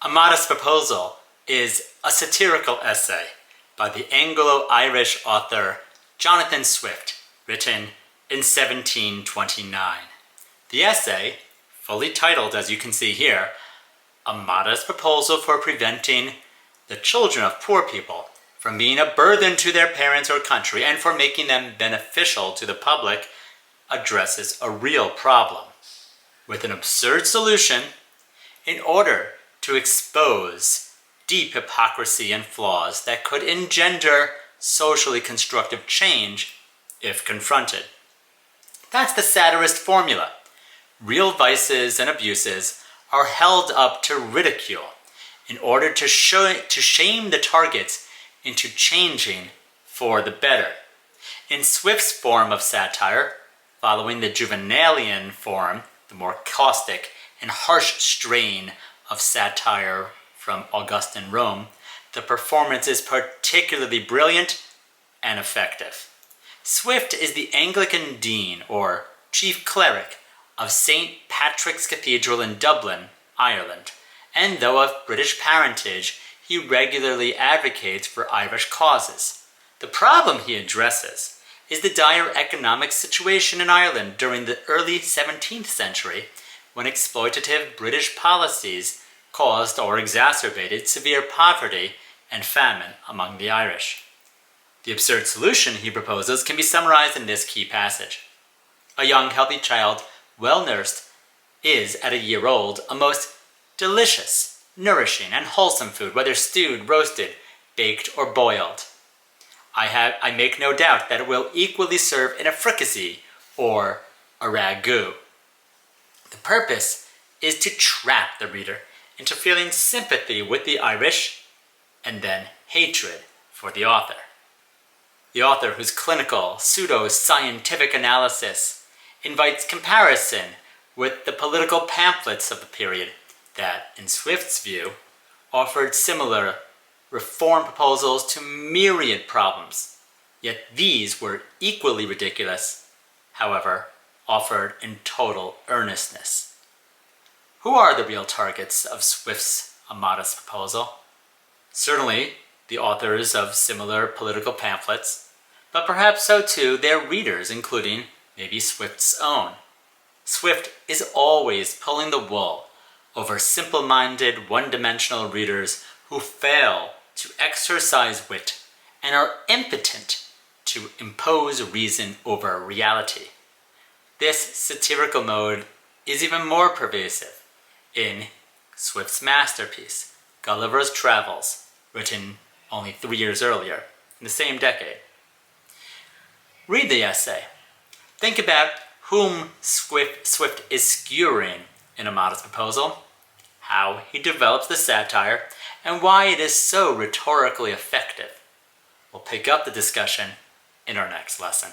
A Modest Proposal is a satirical essay by the Anglo-Irish author Jonathan Swift, written in 1729. The essay, fully titled as you can see here, A Modest Proposal for Preventing the Children of Poor People from being a burden to their parents or country and for making them beneficial to the public, addresses a real problem with an absurd solution in order to expose deep hypocrisy and flaws that could engender socially constructive change if confronted. That's the satirist formula. Real vices and abuses are held up to ridicule in order to shame the targets into changing for the better. In Swift's form of satire, following the Juvenalian form, the more caustic and harsh strain of satire from Augustan Rome, the performance is particularly brilliant and effective. Swift is the Anglican dean, or chief cleric, of St. Patrick's Cathedral in Dublin, Ireland, and though of British parentage, he regularly advocates for Irish causes. The problem he addresses is the dire economic situation in Ireland during the early 17th century, when exploitative British policies caused or exacerbated severe poverty and famine among the Irish. The absurd solution he proposes can be summarized in this key passage. A young, healthy child, well nursed, is, at a year old, a most delicious, nourishing, and wholesome food, whether stewed, roasted, baked, or boiled. I make no doubt that it will equally serve in a fricassee or a ragout. The purpose is to trap the reader into feeling sympathy with the Irish and then hatred for the author. The author, whose clinical, pseudo-scientific analysis invites comparison with the political pamphlets of the period that, in Swift's view, offered similar reform proposals to myriad problems, yet these were equally ridiculous, however, offered in total earnestness. Who are the real targets of Swift's A Modest Proposal? Certainly the authors of similar political pamphlets, but perhaps so too their readers, including maybe Swift's own. Swift is always pulling the wool over simple-minded, one-dimensional readers who fail to exercise wit and are impotent to impose reason over reality. This satirical mode is even more pervasive in Swift's masterpiece, Gulliver's Travels, written only 3 years earlier, in the same decade. Read the essay. Think about whom Swift is skewering in A Modest Proposal, how he develops the satire, and why it is so rhetorically effective. We'll pick up the discussion in our next lesson.